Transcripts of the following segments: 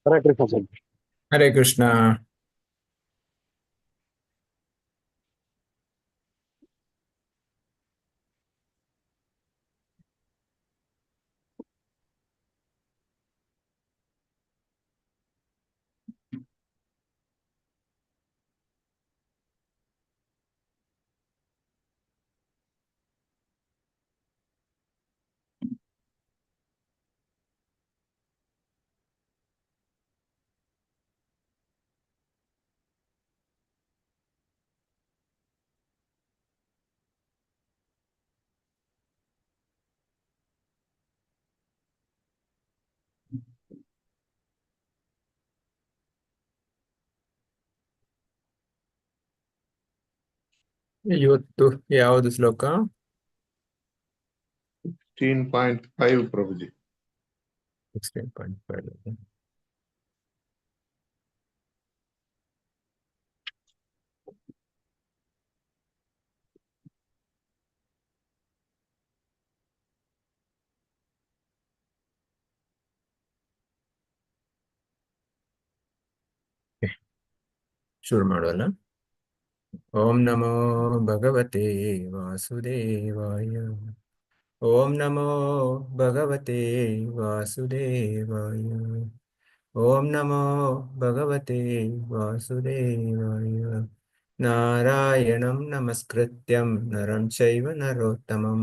Hare Krishna, sir. Hare Krishna. ಇವತ್ತು ಯಾವುದು ಶ್ಲೋಕ? 16.5 Prabhuji. 16.5. ಶುರು ಮಾಡೋಲ್ಲ. ಓಂ ನಮೋ ಭಗವತೆ ವಾಸುದೇವಾಯ. ಓಂ ನಮೋ ಭಗವತೆ ವಾಸುದೇವಾಯ. ಓಂ ನಮೋ ಭಗವತೆ ವಾಸುದೇವಾಯ. ನಾರಾಯಣಂ ನಮಸ್ಕೃತ್ಯಂ ನರಂ ಚೈವ ನರೋತ್ತಮಂ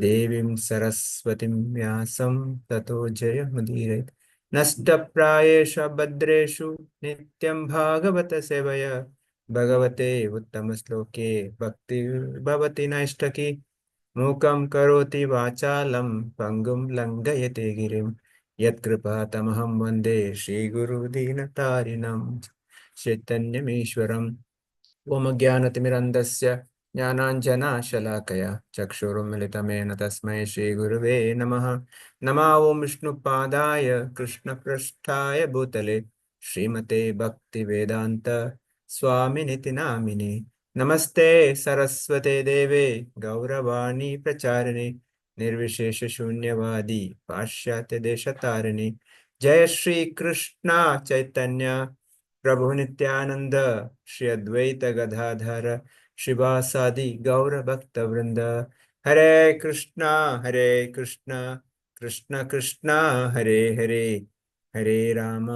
ದೇವಿಂ ಸರಸ್ವತಿಂ ವ್ಯಾಸಂ ತತೋ ಜಯಮುದೀರಯೇತ್. ನಷ್ಟಪ್ರಾಯೇಷು ಭದ್ರೇಷು ನಿತ್ಯಂ ಭಾಗವತ ಸೇವಯ ಭಗವತೆ ಉತ್ತಮ ಶ್ಲೋಕೆ ಭಕ್ತಿ ಭವತಿ ನೈಷ್ಟಕಿ. ಮೂಕಂ ಕರೋತಿ ವಾಚಾಲಂ ಪಂಗುಂ ಲಂಘಯತೆ ಗಿರಿಂ ಯತ್ಕೃಪಾತಮಹಂ ವಂದೇ ಶ್ರೀಗುರು ದೀನತಾರಿಣಂ ಚೈತನ್ಯಮೀಶ್ವರಂ. ಓಂ ಅಜ್ಞಾನತಿಮಿರಂಧಸ್ಯ ಜ್ಞಾನಾಂಜನಶಲಾಕಯಾ ಚಕ್ಷುರುನ್ಮಿಲಿತಮೇನ ತಸ್ಮೈ ಶ್ರೀಗುರುವೇ ನಮಃ. ನಮಃ ಓಂ ವಿಷ್ಣುಪಾದಾಯ ಕೃಷ್ಣಪೃಷ್ಠಾಯ ಭೂತಲೆ ಶ್ರೀಮತೆ ಭಕ್ತಿವೇದಾಂತ ಸ್ವಾಮಿನಿತಿ ನಾಮಿನಿ. ನಮಸ್ತೆ ಸರಸ್ವತೆ ದೇವೆ ಗೌರವಾಣಿ ಪ್ರಚಾರಿಣಿ ನಿರ್ವಿಶೇಷ ಶೂನ್ಯವಾದಿ ಪಾಶ್ಚಾತ್ಯ ದೇಶತಾರಿಣಿ. ಜಯ ಶ್ರೀ ಕೃಷ್ಣ ಚೈತನ್ಯ ಪ್ರಭು ನಿತ್ಯಾನಂದ ಶ್ರೀ ಅದ್ವೈತ ಗದಾಧರ ಶಿವಾಸಾದಿ ಗೌರ ಭಕ್ತ ವೃಂದ. ಹರೇ ಕೃಷ್ಣ ಕೃಷ್ಣ ಕೃಷ್ಣ ಹರೇ ಹರೇ. ಹರೇ ರಾಮ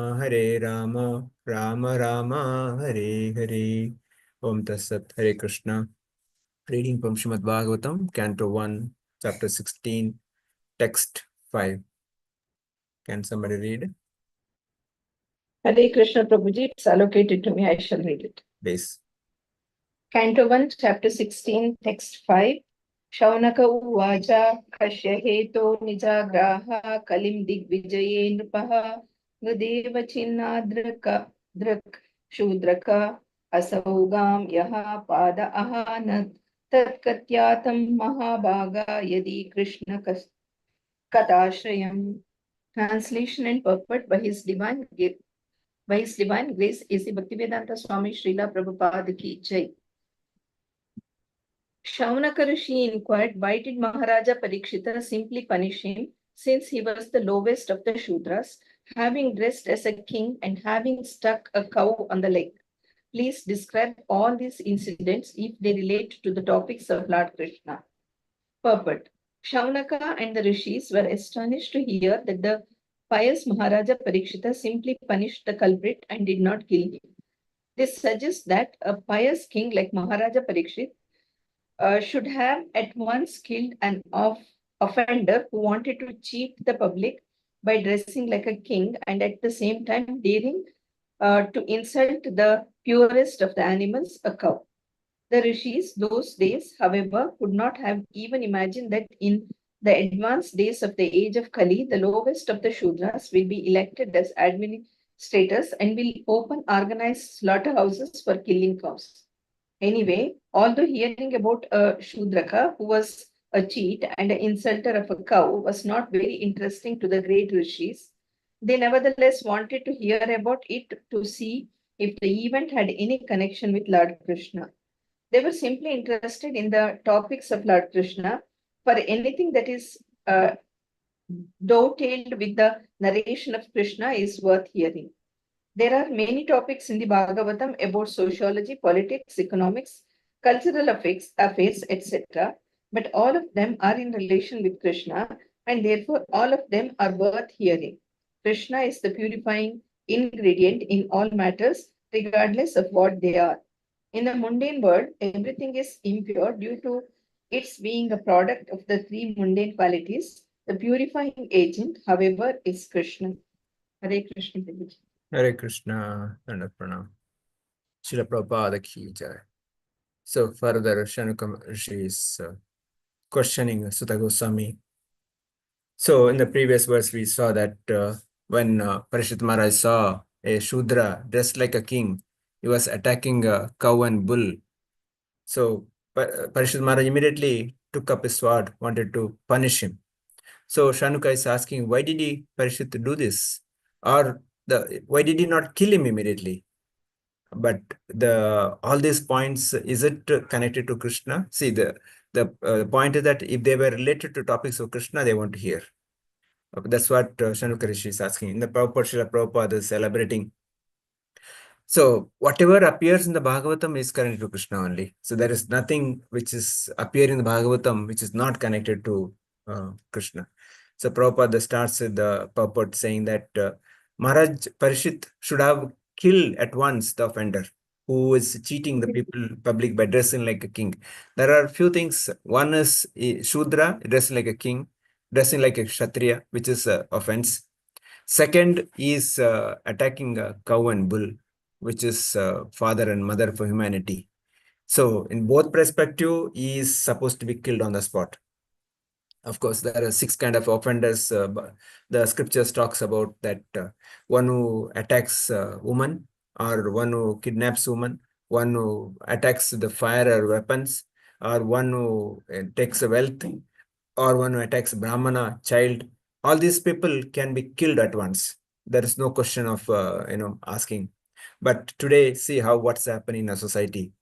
ರಾಮ ರಾಮ ಹರೇ ಹರೇ. ಓಂ ತತ್ಸತ್. Hare Krishna. Reading from Srimad Bhagavatam, Canto 1, Chapter 16, Text 5. Can somebody read? Hare Krishna Prabhuji, it's allocated to me, I shall read it. Please. Canto 1, Chapter 16, Text 5. Shaunaka uvacha khashya heto nijagraha kalim digvijaye nrupaha gudeva chinnadraka drak shudraka asaugam yaha pada ahanat tatkatyatam mahabhaga yadi krishna katashrayam. Translation and purport by His Divine Grace is the Bhaktivedanta Swami Srila Prabhupada ki Jai. Shaunaka Rishi inquired, why did Maharaja Parikshita simply punish him, since he was the lowest of the Shudras, having dressed as a king and having stuck a cow on the leg? Please describe all these incidents if they relate to the topics of Lord Krishna. Purport. Shaunaka and the Rishis were astonished to hear that the pious Maharaja Parikshita simply punished the culprit and did not kill him. This suggests that a pious king like Maharaja Parikshit should have at once killed an offender who wanted to cheat the public by dressing like a king and at the same time daring to insult the purest of the animals, a cow. The rishis those days, however, could not have even imagined that in the advanced days of the age of Kali, the lowest of the Shudras will be elected as administrators and will open organized slaughterhouses for killing cows. Anyway, although hearing about a Shudraka who was a cheat and an insulter of a cow was not very interesting to the great rishis, they nevertheless wanted to hear about it to see if the event had any connection with Lord Krishna. They were simply interested in the topics of Lord Krishna. For anything that is dovetailed with the narration of Krishna is worth hearing. There are many topics in the Bhagavatam about sociology, politics, economics, cultural affairs, etc. But all of them are in relation with Krishna, and therefore all of them are worth hearing. Krishna is the purifying ingredient in all matters, regardless of what they are. In the mundane world, everything is impure due to its being a product of the three mundane qualities. The purifying agent, however, is Krishna. Hare Krishna. Prabhuji. Hare Krishna, and Pranam. Srila Prabhupada ki jai. So further, Shanukam Rishi is questioning Sutta Goswami. So in the previous verse, we saw that when Parishit Maharaj saw a Shudra dressed like a king, he was attacking a cow and bull. So Parishit Maharaj immediately took up his sword, wanted to punish him. So Shanuka is asking, why did Parishit do this? Or why did he not kill him immediately? But all these points, is it connected to Krishna? See, the point is that if they were related to topics of Krishna, they want to hear. That's what Shanuka Rishi is asking. In the Prabhupada, Srila Prabhupada is elaborating. So whatever appears in the Bhagavatam is connected to Krishna only. So there is nothing which is appearing in the Bhagavatam which is not connected to Krishna. So Prabhupada starts with the purport saying that Maharaj Parishit should have killed at once the offender who is cheating the people public by dressing like a king. There are few things. One is Shudra, dressing like a king, dressing like a Kshatriya, which is offense. Second is attacking a cow and bull, which is father and mother for humanity. So in both perspective, he is supposed to be killed on the spot. Of course, there are 6 kind of offenders. The scriptures talks about that one who attacks a woman, or one who kidnaps woman, one who attacks the fire or weapons, or one who takes a wealth, or one who attacks Brahmana child. All these people can be killed at once. There is no question of asking. But today, see what's happening in a society.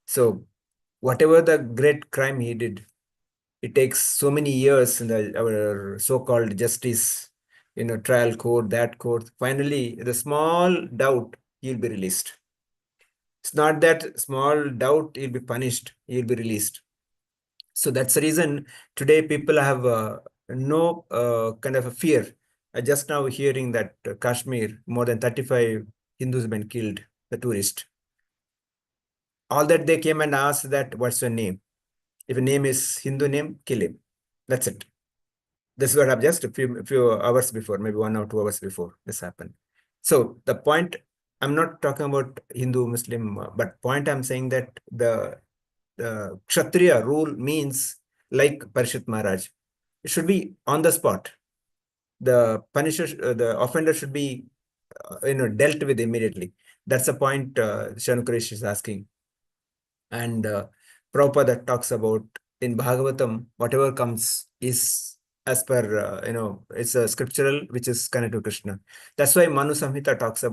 So whatever the great crime he did, it takes so many years in our so-called justice, trial court, that court. Finally, the small doubt, he'll be released. It's not that small doubt he'll be punished, he'll be released. So that's the reason today people have no kind of a fear. Just now hearing that Kashmir, more than 35 Hindus have been killed, the tourist. All that they came and asked that, what's your name? If a name is Hindu name, kill him. That's it. This is what happened just a few hours before, maybe 1 or 2 hours before this happened. So the point, I'm not talking about Hindu, Muslim, but point I'm saying that the Kshatriya rule means like Parishit Maharaj. It should be on the spot. The punisher, the offender should be, dealt with immediately. That's the point Shanukarish is asking. And Prabhupada talks about in Bhagavatam, whatever comes is as per, it's a scriptural which is connected to Krishna. That's why Manu Samhita talks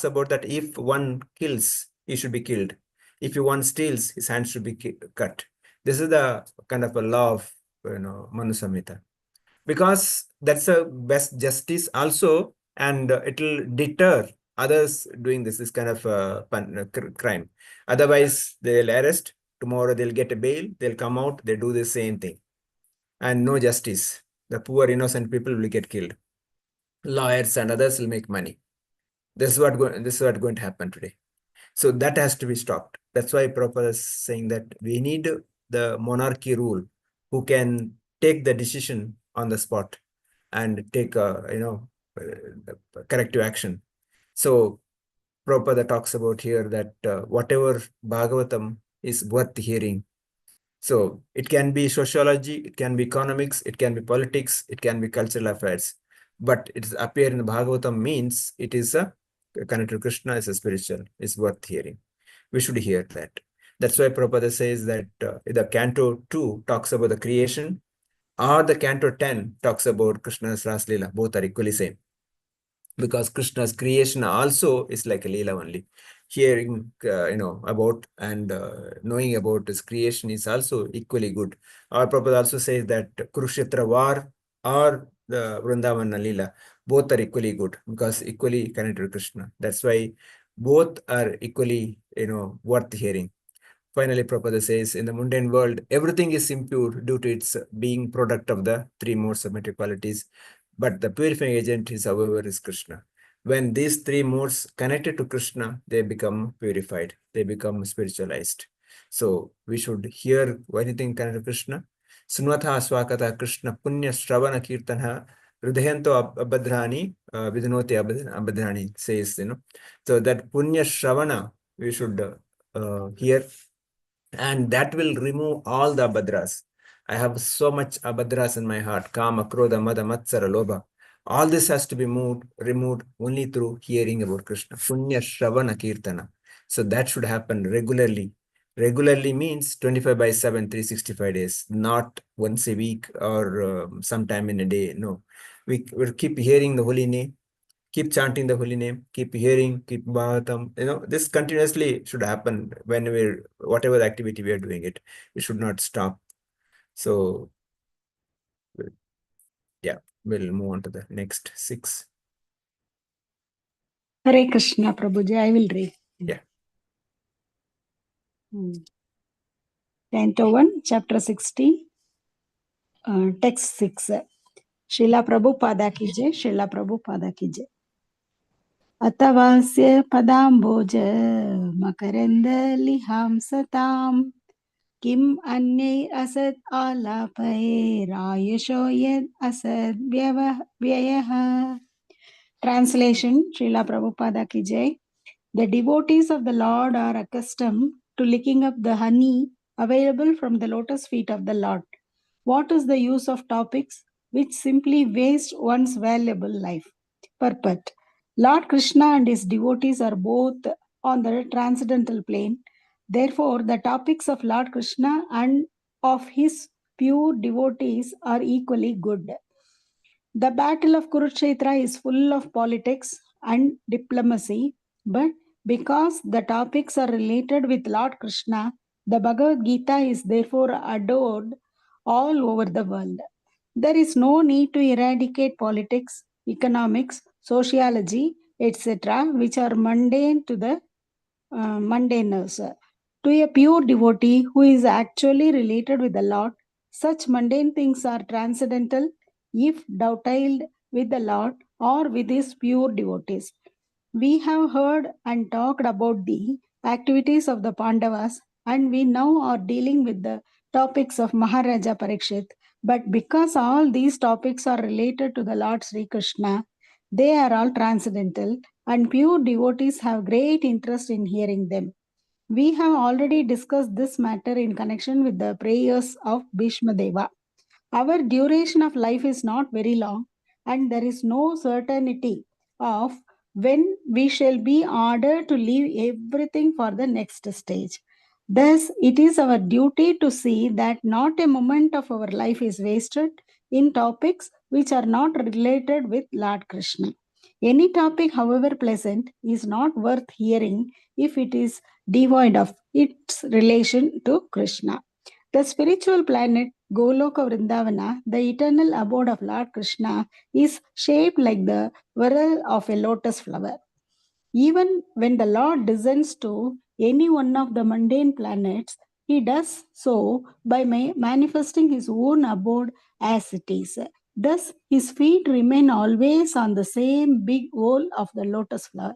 about that if one kills, he should be killed. If one steals, his hand should be cut. This is the kind of a law of, Manu Samhita. Because that's a best justice also, and it will deter others doing this kind of crime. Otherwise, they'll arrest. Tomorrow they'll get a bail. They'll come out. They do the same thing, and no justice. The poor innocent people will get killed. Lawyers and others will make money. This is what going to happen today. So that has to be stopped. That's why Prabhupada is saying that we need the monarchy rule, who can take the decision on the spot and take corrective action. So Prabhupada talks about here that whatever Bhagavatam is worth hearing. So it can be sociology, it can be economics, it can be politics, it can be cultural affairs. But it appear in the Bhagavatam means it is a connected to Krishna, is a spiritual, is worth hearing. We should hear that. That's why Prabhupada says that the Canto 2 talks about the creation, or the Canto 10 talks about Krishna's Ras Leela. Both are equally same. Because Krishna's creation also is like a Leela only. hearing, about and knowing about his creation is also equally good. Our Prabhupada also says that Kurukshetra war or the Vrindavana Leela, both are equally good because equally connected to Krishna. That's why both are equally, worth hearing. Finally, Prabhupada says, in the mundane world, everything is impure due to its being product of the three modes of material qualities. But the purifying agent is, however, is Krishna. When these three modes connected to Krishna, they become purified. They become spiritualized. So we should hear anything connected to Krishna. Sunvatha swakata Krishna punya shravana kirtana hridayanto abhadrani vidinoti abhadrani says, So that punya shravana we should hear, and that will remove all the abhadras. I have so much abhadras in my heart, kama, krodha, mada, matsara, lobha. All this has to be removed only through hearing about Krishna. Punya Shravana Kirtana. So that should happen regularly. Regularly means 25/7, 365 days, not once a week or sometime in a day. No, we will keep hearing the holy name, keep chanting the holy name, keep hearing, keep Bhagavatam. This continuously should happen when whatever the activity we are doing it should not stop. So, yeah, we'll move on to the next 6. Hare Krishna, Prabhuji, I will read. Yeah. Canto 1, Chapter 16, Text 6. Srila Prabhupada ki jai, Srila Prabhupada ki jai. Atavasya padamboja makaranda liham satam kim anyai asad alapai rayasho yad asad vyayaha. Translation, Srila Prabhupada ki jai. The devotees of the Lord are accustomed to licking up the honey available from the lotus feet of the Lord. What is the use of topics which simply waste one's valuable life? Purport. Lord Krishna and his devotees are both on the transcendental plane. Therefore, the topics of Lord Krishna and of his pure devotees are equally good. The battle of Kurukshetra is full of politics and diplomacy, but because the topics are related with Lord Krishna, the Bhagavad Gita is therefore adored all over the world. There is no need to eradicate politics, economics, sociology, etc., which are mundane to the mundaners. To a pure devotee who is actually related with the Lord, such mundane things are transcendental if dovetailed with the Lord or with his pure devotees. We have heard and talked about the activities of the Pandavas, and we now are dealing with the topics of Maharaja Parikshit. But because all these topics are related to the Lord Sri Krishna, they are all transcendental, and pure devotees have great interest in hearing them. We have already discussed this matter in connection with the prayers of Bhishma Deva. Our duration of life is not very long, and there is no certainty of when we shall be ordered to leave everything for the next stage. Thus, it is our duty to see that not a moment of our life is wasted in topics which are not related with Lord Krishna. Any topic, however pleasant, is not worth hearing if it is devoid of its relation to Krishna. The spiritual planet Goloka Vrindavana, the eternal abode of Lord Krishna, is shaped like the whorl of a lotus flower. Even when the Lord descends to any one of the mundane planets, he does so by manifesting his own abode as it is. Thus, his feet remain always on the same big whorl of the lotus flower.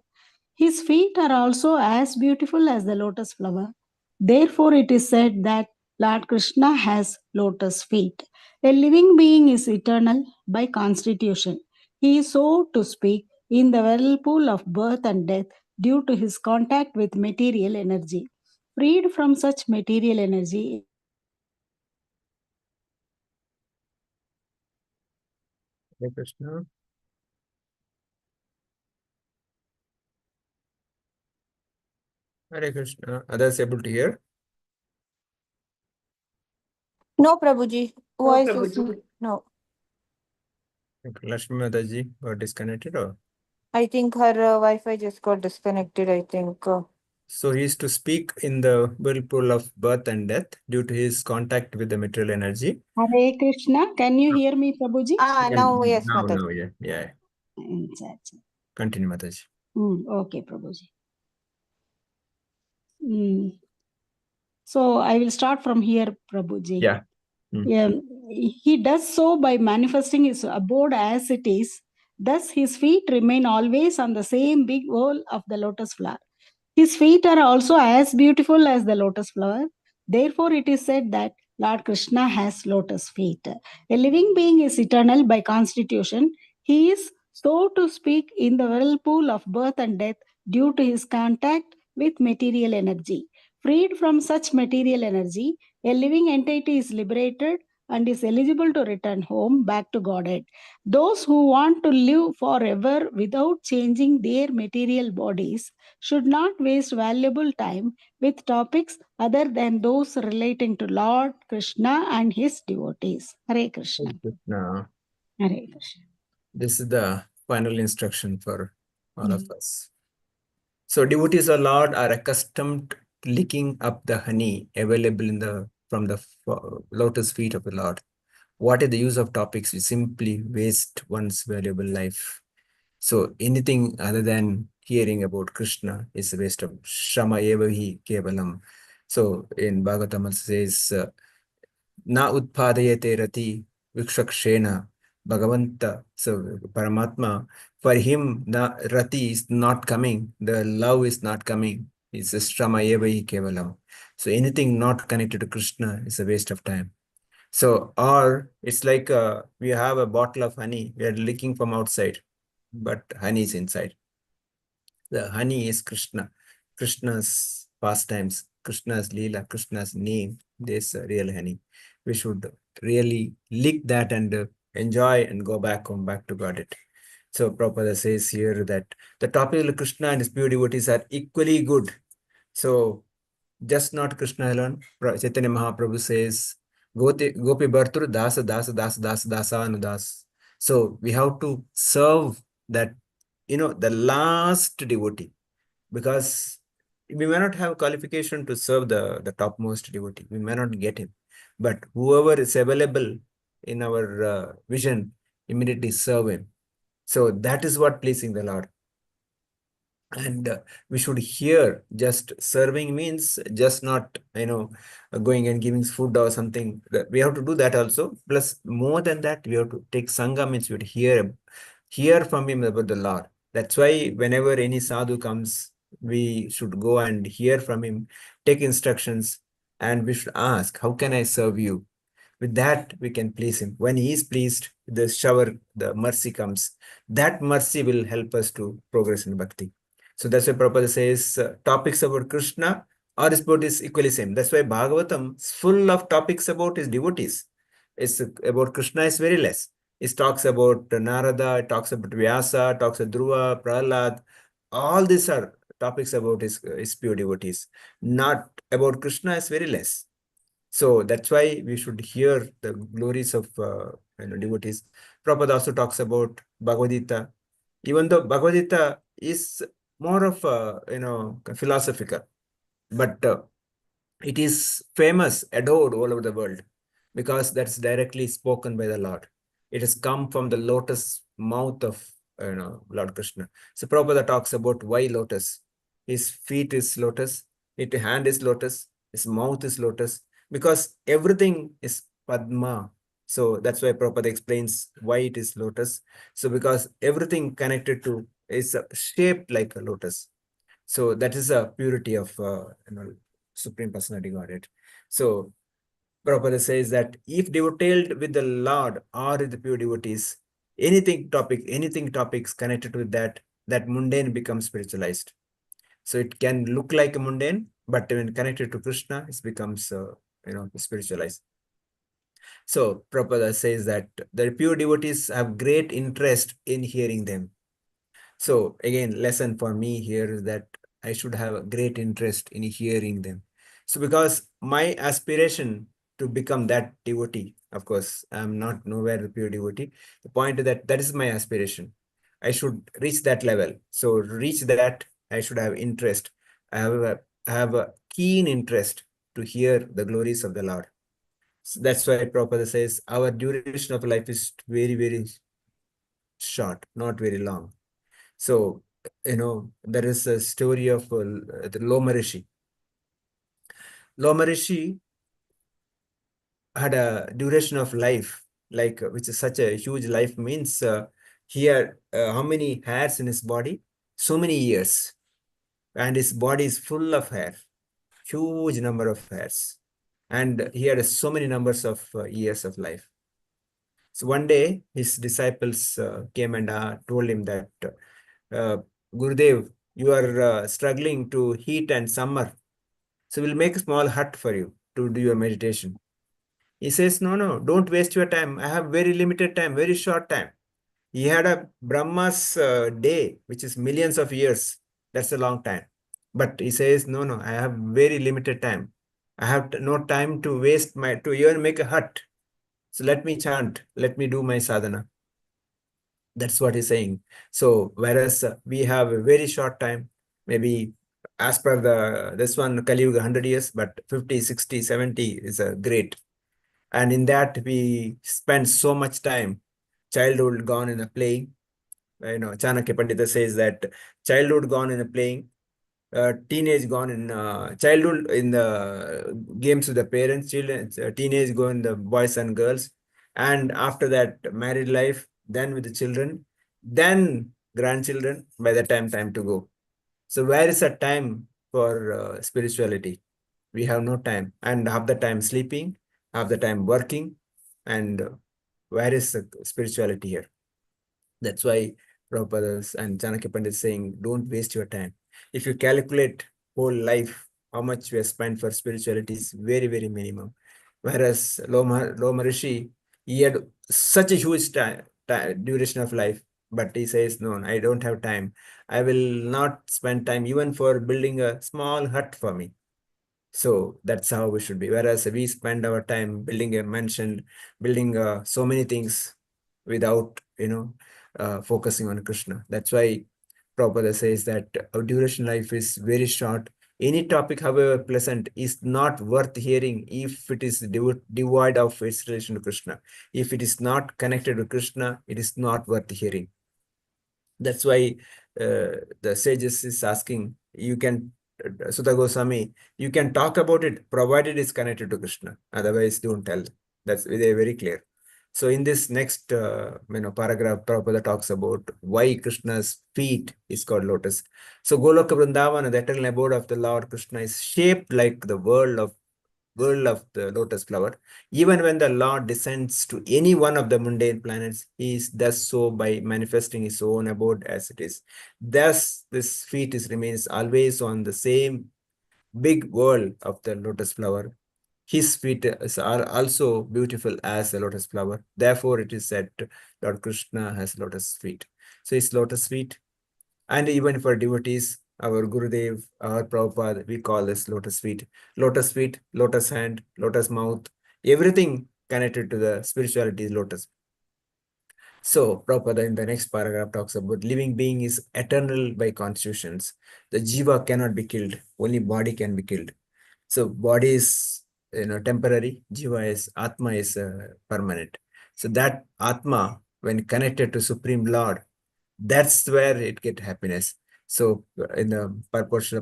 His feet are also as beautiful as the lotus flower. Therefore, it is said that Lord Krishna has lotus feet. A living being is eternal by constitution. He is, so to speak, in the whirlpool of birth and death due to his contact with material energy. Freed from such material energy, Hare Krishna. Hare Krishna. Others able to hear? No, Prabhuji. No, Voice is Prabhuji. no. Lakshmi Mataji got disconnected or? I think her Wi-Fi just got disconnected. I think. So he is to speak in the whirlpool of birth and death due to his contact with the material energy. Hare Krishna. Can you hear me, Prabhuji? Now, yes, Now, Mataji. yeah. Acha, acha. Continue, Mataji. Okay, Prabhuji. So I will start from here, Prabhuji. Yeah. He does so by manifesting his abode as it is. Thus, his feet remain always on the same big bowl of the lotus flower. His feet are also as beautiful as the lotus flower. Therefore, it is said that Lord Krishna has lotus feet. A living being is eternal by constitution. He is, so to speak, in the whirlpool of birth and death due to his contact with material energy. Freed from such material energy, a living entity is liberated and is eligible to return home back to Godhead. Those who want to live forever without changing their material bodies should not waste valuable time with topics other than those relating to Lord Krishna and his devotees. Hare Krishna. Now, Hare Krishna. this is the final instruction for all of us. So devotees of Lord are accustomed to licking up the honey available from the lotus feet of the Lord. What is the use of topics? We simply waste one's valuable life. So anything other than hearing about Krishna is a waste of Shrama evahi kevalam. So in Bhagavatam it says, Na utpadayate rati vikshakshena Bhagavanta. So Paramatma, for him, the rati is not coming, the love is not coming. It's a Shrama evahi kevalam. So anything not connected to Krishna is a waste of time. So, or it's like we have a bottle of honey, we are licking from outside, but honey is inside. The honey is Krishna, Krishna's pastimes, Krishna's Leela, Krishna's name. This real honey. We should really lick that and enjoy and go back home, back to Godhead. So Prabhupada says here that the topic of Krishna and his pure devotees are equally good. So just not Krishna alone. Chaitanya Mahaprabhu says, Gopi Bhartur Dasa Dasa Dasa Dasa Dasa Anudas. So we have to serve that, the last devotee, because we may not have qualification to serve the topmost devotee. We may not get him. But whoever is available in our vision, immediately serve him. So that is what pleasing the Lord. And we should hear. Just serving means just not, going and giving food or something. We have to do that also. Plus, more than that, we have to take Sangha, means we would hear from him about the Lord. That's why whenever any sadhu comes, we should go and hear from him, take instructions, and we should ask, how can I serve you? With that, we can please him. When he is pleased, the shower, the mercy comes. That mercy will help us to progress in bhakti. So that's why Prabhupada says topics about Krishna or his devotees equally same. That's why Bhagavatam is full of topics about his devotees. It's about Krishna is very less. It talks about Narada, it talks about Vyasa, talks about Dhruva, Prahlad. All these are topics about his pure devotees. Not about Krishna is very less. So that's why we should hear the glories of devotees. Prabhupada also talks about Bhagavad Gita. Even though Bhagavad Gita is more of philosophical, but it is famous, adored all over the world, because that's directly spoken by the Lord. It has come from the lotus mouth of Lord Krishna. So Prabhupada talks about why lotus. His feet is lotus, his hand is lotus, his mouth is lotus, because everything is Padma. So that's why Prabhupada explains why it is lotus. So because everything connected to is shaped like a lotus. So that is a purity of Supreme Personality Godhead. So Prabhupada says that if devoted with the Lord or with the pure devotees, anything topics connected with that mundane becomes spiritualized. So it can look like a mundane, but when connected to Krishna, it becomes spiritualized. So Prabhupada says that the pure devotees have great interest in hearing them. So again, lesson for me here is that I should have a great interest in hearing them. So because my aspiration to become that devotee, of course, I'm not nowhere a pure devotee. The point is that is my aspiration. I should reach that level. So reach that, I should have interest. I have a keen interest to hear the glories of the Lord. So that's why Prabhupada says our duration of life is very, very short, not very long. So, there is a story of the Loma Rishi. Loma Rishi had a duration of life, which is such a huge life, means he had how many hairs in his body? So many years. And his body is full of hair, huge number of hairs. And he had so many numbers of years of life. So one day, his disciples came and told him that, Gurudev, you are struggling to heat and summer. So we'll make a small hut for you to do your meditation. He says, no, don't waste your time. I have very limited time, very short time. He had a Brahma's day, which is millions of years. That's a long time. But he says, no, I have very limited time. I have no time to waste to even make a hut. So let me chant, let me do my sadhana. That's what he's saying. So whereas we have a very short time, maybe as per this one, Kali Yuga 100 years, but 50, 60, 70 is a great. And in that we spend so much time, childhood gone in a playing. Chanakya Pandita says that childhood gone in a playing, teenage gone in childhood in the games with the parents, children, teenage go in the boys and girls, and after that married life, then with the children, then grandchildren, by the time to go. So where is the time for spirituality? We have no time, and half the time sleeping, half the time working, and where is the spirituality here? That's why Prabhupada and Chanakya Pandit is saying, don't waste your time. If you calculate whole life, how much we have spent for spirituality is very, very minimum. Whereas Loma Rishi, he had such a huge duration of life, but he says, no, I don't have time. I will not spend time even for building a small hut for me. So that's how we should be. Whereas we spend our time building a mansion, building so many things without, focusing on Krishna. That's why Prabhupada says that our duration life is very short. Any topic, however pleasant, is not worth hearing if it is devoid of its relation to Krishna. If it is not connected to Krishna, it is not worth hearing. That's why the sages is asking, you can, Sutta Goswami, you can talk about it provided it's connected to Krishna. Otherwise, don't tell. They're very clear. So in this next paragraph, Prabhupada talks about why Krishna's feet is called lotus. So Goloka Vrindavana, the eternal abode of the Lord Krishna, is shaped like the world of the lotus flower. Even when the Lord descends to any one of the mundane planets, he does so by manifesting his own abode as it is. Thus, this feet remains always on the same big world of the lotus flower. His feet are also beautiful as the lotus flower. Therefore, it is said Lord Krishna has lotus feet. So his lotus feet, and even for devotees, our Gurudev, our Prabhupada, we call this lotus feet, lotus hand, lotus mouth, everything connected to the spirituality is lotus. So Prabhupada in the next paragraph talks about living being is eternal by constitutions. The jiva cannot be killed, only body can be killed. So body is temporary, jiva is, atma is permanent. So that atma, when connected to Supreme Lord, that's where it get happiness. So in the purpose,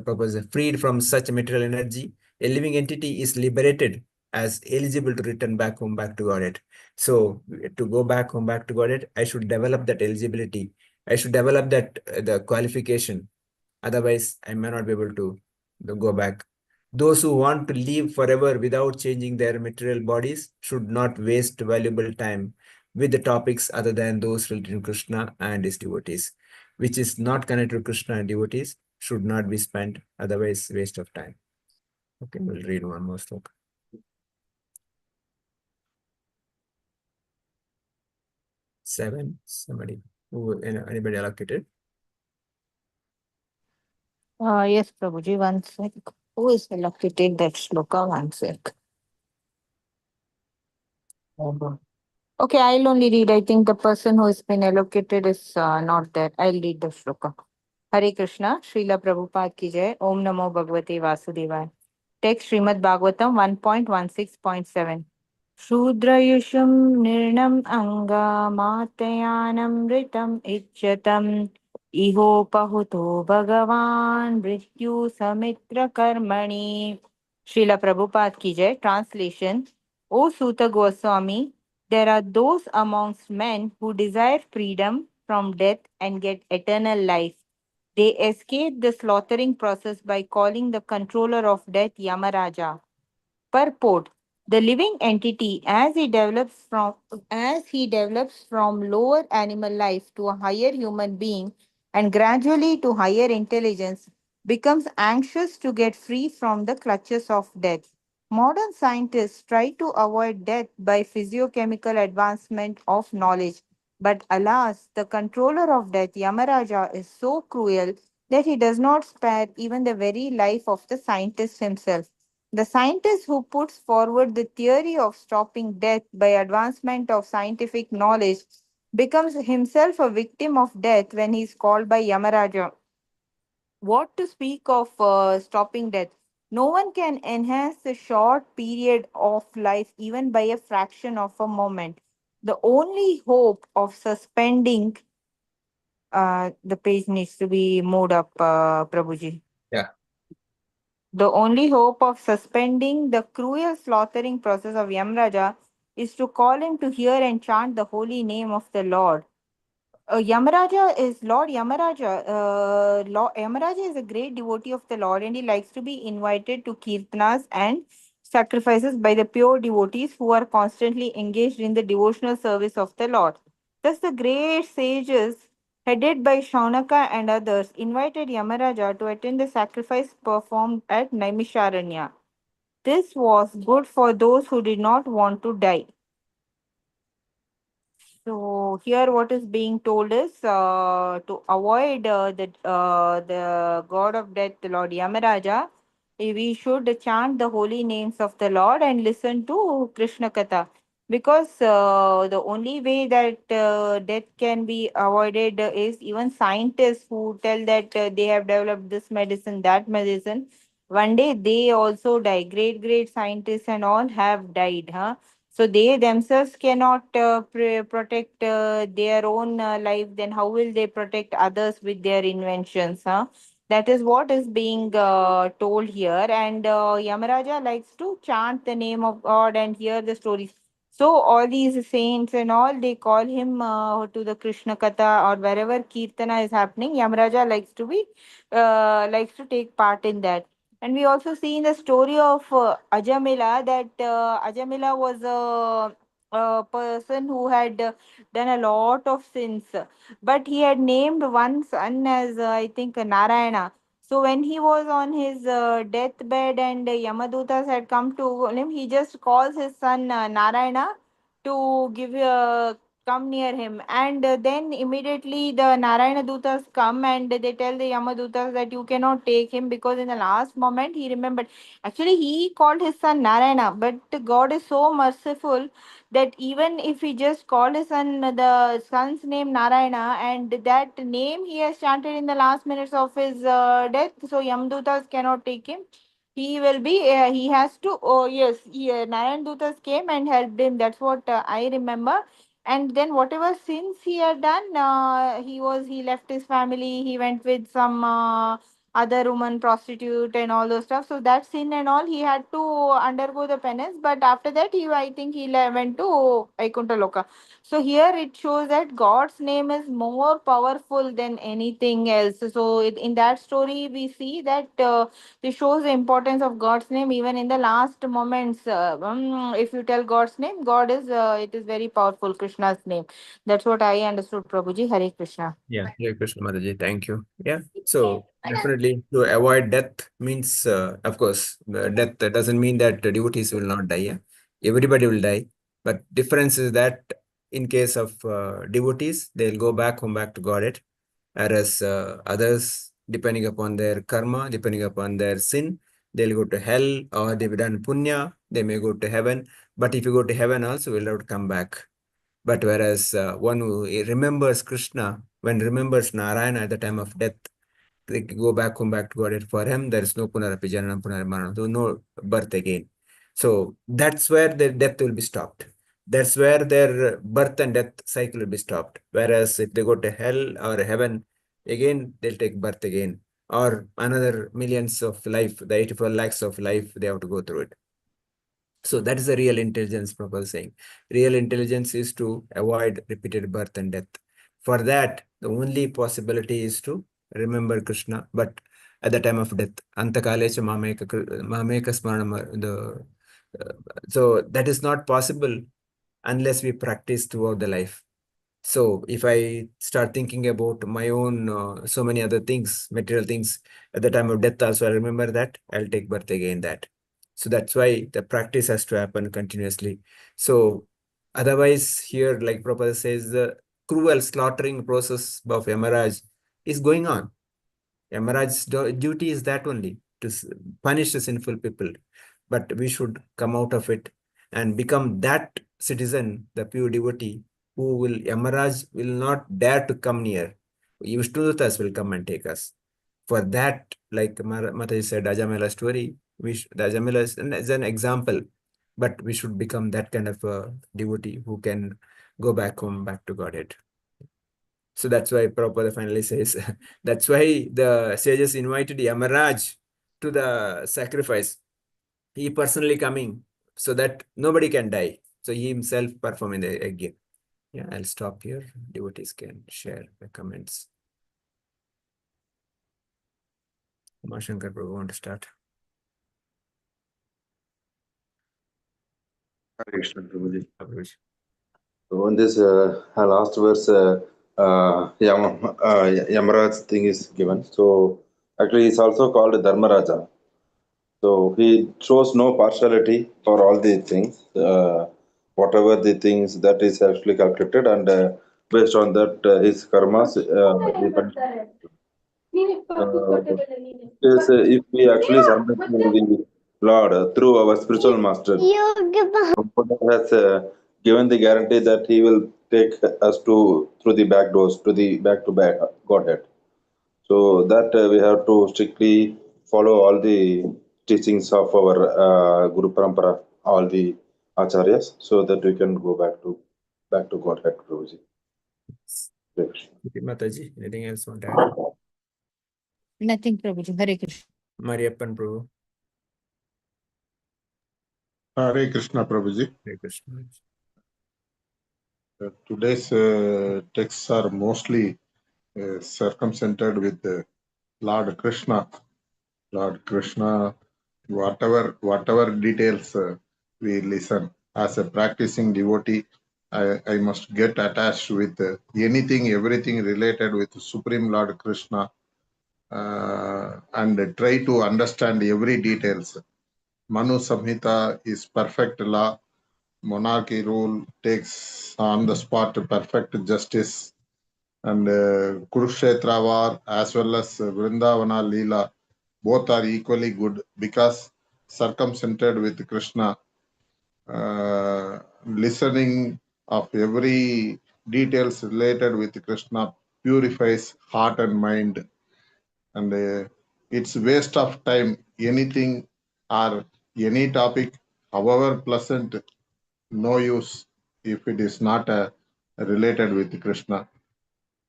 freed from such material energy, a living entity is liberated as eligible to return back home, back to Godhead. So to go back home, back to Godhead, I should develop that eligibility. I should develop that the qualification. Otherwise, I may not be able to go back. Those who want to live forever without changing their material bodies should not waste valuable time with the topics other than those related to Krishna and his devotees, which is not connected to Krishna and devotees, should not be spent, otherwise waste of time. Okay, we'll read one more sloka. 7, somebody, anybody allocated? Yes, Prabhuji, one sec. Who is allocated that shloka? One sec. Okay, I'll only read. I think the person who has been allocated is not there. I'll read the shloka. Hare Krishna, Srila Prabhupada ki jai. Om Namo Bhagavate Vasudevaya. Text Srimad Bhagavatam 1.16.7. Shudrayusham nirnam anga matayanam ritam icchatam iho pahuto bhagavan mrityu samitra karmani. Srila Prabhupada ki jai. Translation. O Suta Goswami, there are those amongst men who desire freedom from death and get eternal life. They escape the slaughtering process by calling the controller of death Yamaraja. Purport: the living entity, as he develops from lower animal life to a higher human being and gradually to higher intelligence, becomes anxious to get free from the clutches of death. Modern scientists try to avoid death by physiochemical advancement of knowledge. But alas, the controller of death, Yamaraja, is so cruel that he does not spare even the very life of the scientist himself. The scientist who puts forward the theory of stopping death by advancement of scientific knowledge becomes himself a victim of death when he is called by Yamaraja. What to speak of stopping death? No one can enhance the short period of life even by a fraction of a moment. The only hope of suspending the page needs to be moved up, Prabhuji. Yeah. The only hope of suspending the cruel slaughtering process of Yamraja is to call him to hear and chant the holy name of the Lord. Yamaraja is Lord Yamaraja. Yamaraja is a great devotee of the Lord and he likes to be invited to kirtanas and sacrifices by the pure devotees who are constantly engaged in the devotional service of the Lord. Thus, the great sages, headed by Shaunaka and others, invited Yamaraja to attend the sacrifice performed at Naimisharanya. This was good for those who did not want to die. So here, what is being told is to avoid the god of death, the Lord Yamaraja. We should chant the holy names of the Lord and listen to Krishna Katha, because the only way that death can be avoided is even scientists who tell that they have developed this medicine, that medicine. One day they also die. Great scientists and all have died, huh? So they themselves cannot protect their own life, then how will they protect others with their inventions, huh? That is what is being told here. And Yamaraja likes to chant the name of God and hear the stories. So all these saints and all, they call him to the Krishna Katha or wherever Kirtana is happening. Yamaraja likes to take part in that. And we also see in the story of Ajamila that Ajamila was a person who had done a lot of sins, but he had named one son as I think Narayana. So when he was on his deathbed and Yamadutas had come to him, he just calls his son Narayana to come near him, and then immediately the Narayana Dutas come and they tell the Yamadutas that you cannot take him because in the last moment he remembered. Actually, he called his son Narayana, but God is so merciful that even if he just called his son, the son's name Narayana, and that name he has chanted in the last minutes of his death, so Yamadutas cannot take him. He will be, he has to, oh yes, Narayan Dutas came and helped him. That's what I remember. And then whatever sins he had done, he left his family, he went with some other woman prostitute and all those stuff. So that sin and all, he had to undergo the penance. But after that, I think went to Vaikuntha Loka. So here it shows that God's name is more powerful than anything else. So in that story, we see that this shows the importance of God's name even in the last moments. If you tell God's name, it is very powerful, Krishna's name. That's what I understood, Prabhuji. Hare Krishna. Yeah, Hare Krishna Mataji, thank you. Yeah, so definitely to avoid death means, of course, death doesn't mean that the devotees will not die. Yeah? Everybody will die. But difference is that in case of devotees, they'll go back home back to Godhead, whereas others, depending upon their karma, depending upon their sin, they'll go to hell, or they've done punya, they may go to heaven. But if you go to heaven also, will not come back. But whereas one who remembers Krishna, when remembers Narayana at the time of death, they go back home, back to Godhead. For him, there is no punarapi jananam punarmaranam, so no birth again. So that's where their death will be stopped. That's where their birth and death cycle will be stopped. Whereas if they go to hell or heaven, again, they'll take birth again. Or another millions of life, the 84 lakhs of life, they have to go through it. So that is the real intelligence, Prabhupada saying. Real intelligence is to avoid repeated birth and death. For that, the only possibility is to remember Krishna, but at the time of death, Antakalecha Mameka Smaranam, so that is not possible unless we practice throughout the life. So if I start thinking about my own, so many other things, material things, at the time of death also, I remember that, I'll take birth again that. So that's why the practice has to happen continuously. So otherwise here, like Prabhupada says, the cruel slaughtering process of Yamaraj is going on. Yamaraj's duty is that only, to punish the sinful people. But we should come out of it and become that citizen, the pure devotee, who will, Yamaraj will not dare to come near. Vishnudutas will come and take us. For that, like Mataji said, Ajamela story, the Ajamela is an example, but we should become that kind of a devotee who can go back home, back to Godhead. So that's why Prabhupada finally says, that's why the sages invited Yamaraj to the sacrifice. He personally coming so that nobody can die. So he himself performing the again. Yeah, I'll stop here. Devotees can share the comments. Umashankar Prabhu, want to start? Hare Krishna, Prabhuji. Prabhuji. So in this last verse, Yamaraj thing is given. So actually, it's also called Dharmaraja. So he shows no partiality for all the things, whatever the things that is actually calculated, and based on that, his karmas. Yes, if we actually surrender to the Lord through our spiritual master, Prabhupada has given the guarantee that he will take us through the back doors to the back Godhead. So that we have to strictly follow all the teachings of our Guru Parampara, all the acharyas, so that we can go back to Godhead, Prabhuji. Mataji, anything else want to add? Nothing, Prabhuji. Hare Krishna. Mariappan Prabhu. Hare Krishna, Prabhuji. Hare Krishna. Today's texts are mostly circumcentered with Lord Krishna. Lord Krishna, whatever details we listen as a practicing devotee, I must get attached with anything, everything related with Supreme Lord Krishna, and try to understand every details. Manu Samhita is perfect law. Monarchy rule takes on the spot perfect justice. And Kurukshetra war as well as Vrindavana Leela, both are equally good because circumcentered with Krishna. Listening of every details related with Krishna purifies heart and mind, and it's waste of time. Anything or any topic, however pleasant, no use if it is not related with Krishna.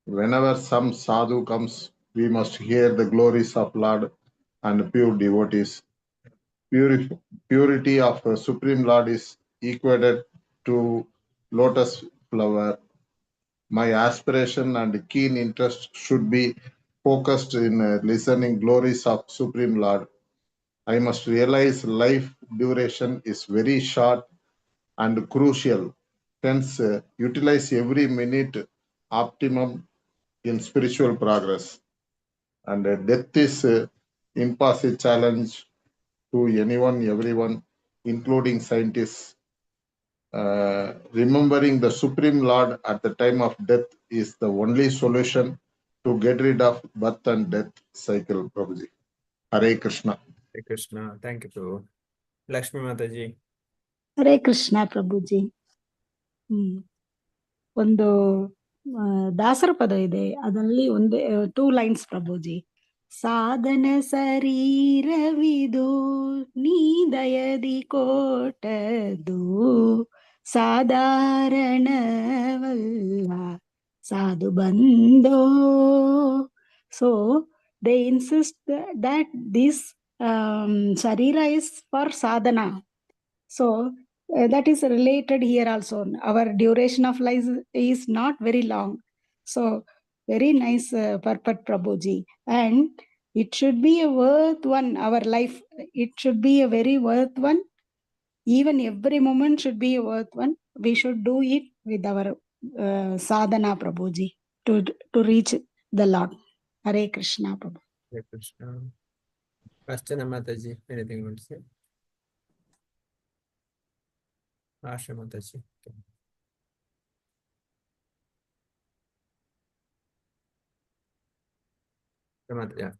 Whenever some sadhu comes, we must hear the glories of Lord and pure devotees. Purity of Supreme Lord is equated to lotus flower. My aspiration and keen interest should be focused in listening glories of Supreme Lord. I must realize life duration is very short and crucial. Hence, utilize every minute optimum in spiritual progress. And death is impossible challenge to anyone, everyone, including scientists. Remembering the Supreme Lord at the time of death is the only solution to get rid of birth and death cycle, Prabhuji. Hare Krishna. Hare Krishna. Thank you, Prabhu. Lakshmi Mataji. Hare Krishna ಪ್ರಭುಜಿ. ಒಂದು ದಾಸರ ಪದ ಇದೆ, ಅದರಲ್ಲಿ ಒಂದೇ 2 lines ಪ್ರಭುಜಿ. ಸಾಧನ ಶರೀರವಿದು ನೀದಯದಿ ಕೋಟದು ಸಾಧಾರಣವಲ್ಲ ಸಾಧು ಬಂದೋ. So they insist that this sharira is for sadhana. So that is related here also. Our duration of life is not very long. So very nice purport, Prabhuji. And it should be a worth one, our life. It should be a very worth one. Even every moment should be a worth one. We should do it with our sadhana, Prabhuji, to reach the Lord. Hare Krishna, Prabhu. Hare Krishna. Archana Mataji, anything you want to say? Asha Mataji. Yeah.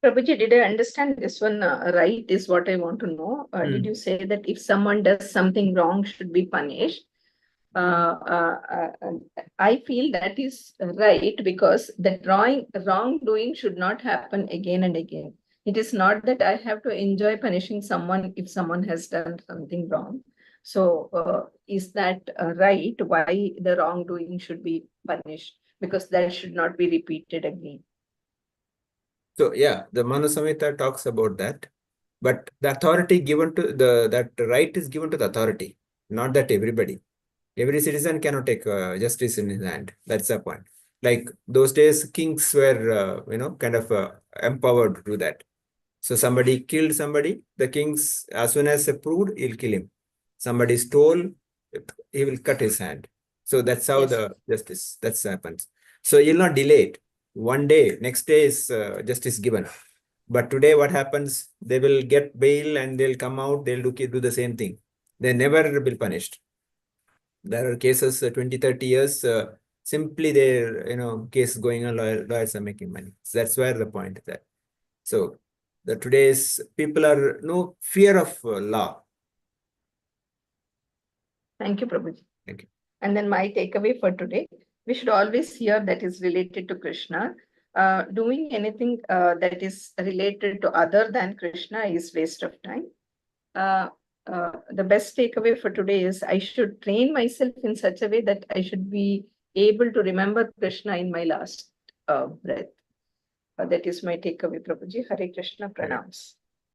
Prabhuji, did I understand this one right? Is what I want to know. Did you say that if someone does something wrong, should be punished? I feel that is right, because that wrongdoing should not happen again and again. It is not that I have to enjoy punishing someone if someone has done something wrong. So is that right? Why the wrongdoing should be punished? Because that should not be repeated again. So yeah, the Manu Samhita talks about that, but the authority given to that right is given to the authority, not that everybody. Every citizen cannot take justice in his hand. That's the point. Like those days, kings were, kind of empowered to do that. So somebody killed somebody, the kings, as soon as approved, he'll kill him. Somebody stole, he will cut his hand. So that's how Yes. the justice, that happens. So he'll not delay it. One day, next day is justice given. But today what happens, they will get bail and they'll come out, they'll do the same thing. They never be punished. There are cases 20, 30 years, simply their case going on, lawyers are making money. So that's where the point is at. So the today's people are no fear of law. Thank you, Prabhuji. Thank you. And then my takeaway for today, we should always hear that is related to Krishna. Doing anything that is related to other than Krishna is waste of time. The best takeaway for today is I should train myself in such a way that I should be able to remember Krishna in my last breath. That is my takeaway, Prabhuji. Hare Krishna, pranams.